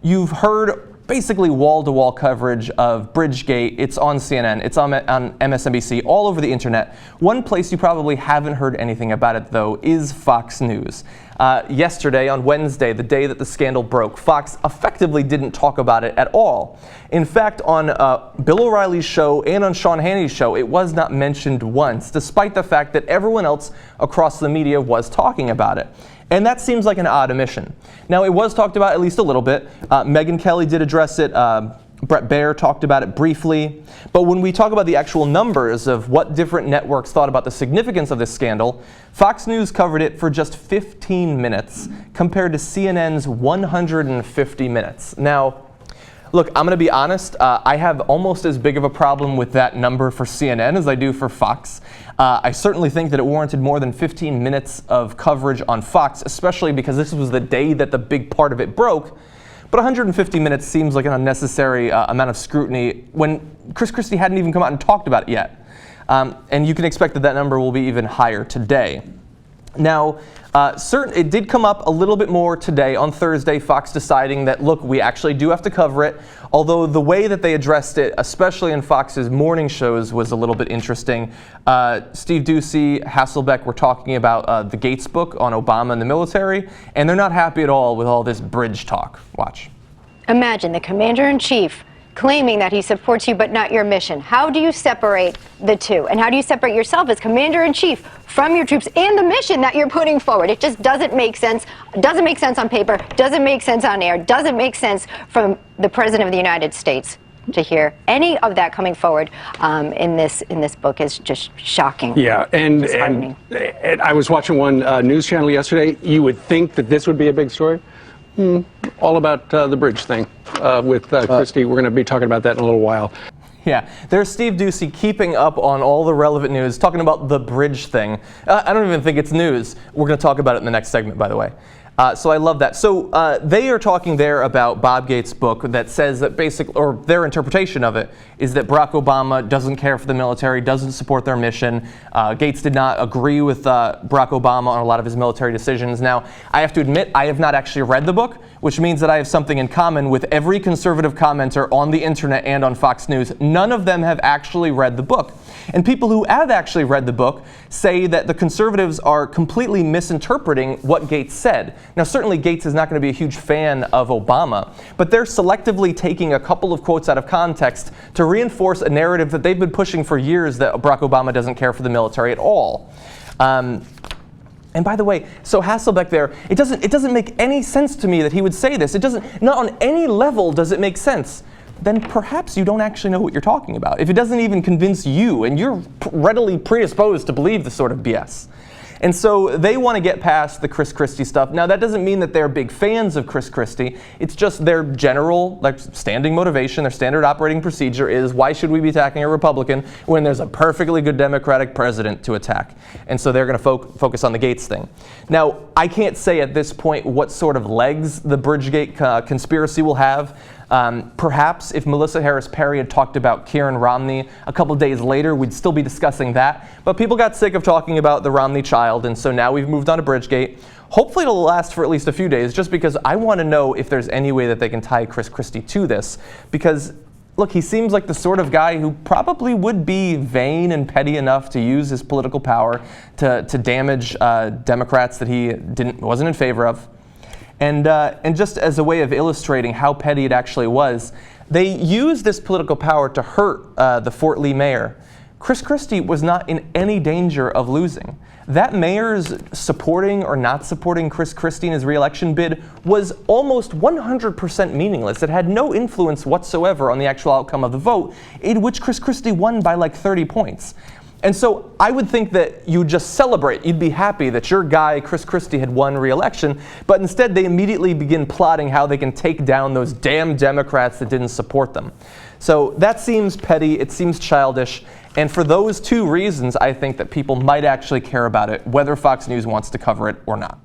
You've heard basically wall-to-wall coverage of Bridgegate. It's on CNN, it's on MSNBC, all over the internet. One place you probably haven't heard anything about it, though, is Fox News. Yesterday, on Wednesday, the day that the scandal broke, Fox effectively didn't talk about it at all. In fact, on Bill O'Reilly's show and on Sean Hannity's show, it was not mentioned once, despite the fact that everyone else across the media was talking about it. And that seems like an odd omission. Now, it was talked about at least a little bit. Megyn Kelly did address it. Bret Baier talked about it briefly. But when we talk about the actual numbers of what different networks thought about the significance of this scandal, Fox News covered it for just 15 minutes compared to CNN's 150 minutes. Now, look, I'm going to be honest, I have almost as big of a problem with that number for CNN as I do for Fox. I certainly think that it warranted more than 15 minutes of coverage on Fox, especially because this was the day that the big part of it broke. But 150 minutes seems like an unnecessary amount of scrutiny when Chris Christie hadn't even come out and talked about it yet. And you can expect that that number will be even higher today. Now, it did come up a little bit more today on Thursday, Fox deciding that, look, we actually do have to cover it, although the way that they addressed it, especially in Fox's morning shows, was a little bit interesting. Steve Doocy, Hasselbeck were talking about the Gates book on Obama and the military, and they're not happy at all with all this bridge talk. Watch. Imagine the commander-in-chief claiming that he supports you but not your mission. How do you separate the two? And how do you separate yourself as commander-in-chief from your troops and the mission that you're putting forward? It just doesn't make sense. Doesn't make sense on paper. Doesn't make sense on air. Doesn't make sense from the President of the United States. To hear any of that coming forward in this book is just shocking. Yeah, and I was watching one news channel yesterday. You would think that this would be a big story. All about the bridge thing with Christie. We're going to be talking about that in a little while. Yeah, there's Steve Doocy keeping up on all the relevant news, talking about the bridge thing. I don't even think it's news. We're going to talk about it in the next segment, by the way. So I love that. So they are talking there about Bob Gates' book that says that or their interpretation of it is that Barack Obama doesn't care for the military, doesn't support their mission. Gates did not agree with Barack Obama on a lot of his military decisions. Now, I have to admit, I have not actually read the book, which means that I have something in common with every conservative commenter on the internet and on Fox News. None of them have actually read the book. And people who have actually read the book say that the conservatives are completely misinterpreting what Gates said. Now, certainly Gates is not going to be a huge fan of Obama, but they're selectively taking a couple of quotes out of context to reinforce a narrative that they've been pushing for years, that Barack Obama doesn't care for the military at all. And by the way, so Hasselbeck there, it doesn't make any sense to me that he would say this. Not on any level does it make sense. Then perhaps you don't actually know what you're talking about. If it doesn't even convince you and you're readily predisposed to believe this sort of BS. And so they want to get past the Chris Christie stuff. Now, that doesn't mean that they're big fans of Chris Christie. It's just their general, standing motivation, their standard operating procedure is, why should we be attacking a Republican when there's a perfectly good Democratic president to attack? And so they're going to focus on the Gates thing. Now, I can't say at this point what sort of legs the Bridgegate conspiracy will have. Perhaps if Melissa Harris Perry had talked about Kieran Romney a couple days later, we'd still be discussing that. But people got sick of talking about the Romney child, and so now we've moved on to Bridgegate. Hopefully it'll last for at least a few days, just because I want to know if there's any way that they can tie Chris Christie to this. Because, look, he seems like the sort of guy who probably would be vain and petty enough to use his political power to damage Democrats that he wasn't in favor of. And just as a way of illustrating how petty it actually was, they used this political power to hurt the Fort Lee mayor. Chris Christie was not in any danger of losing. That mayor's supporting or not supporting Chris Christie in his re-election bid was almost 100% meaningless. It had no influence whatsoever on the actual outcome of the vote, in which Chris Christie won by like 30 points. And so I would think that you'd just celebrate. You'd be happy that your guy, Chris Christie, had won re-election, but instead they immediately begin plotting how they can take down those damn Democrats that didn't support them. So that seems petty, it seems childish, and for those two reasons, I think that people might actually care about it, whether Fox News wants to cover it or not.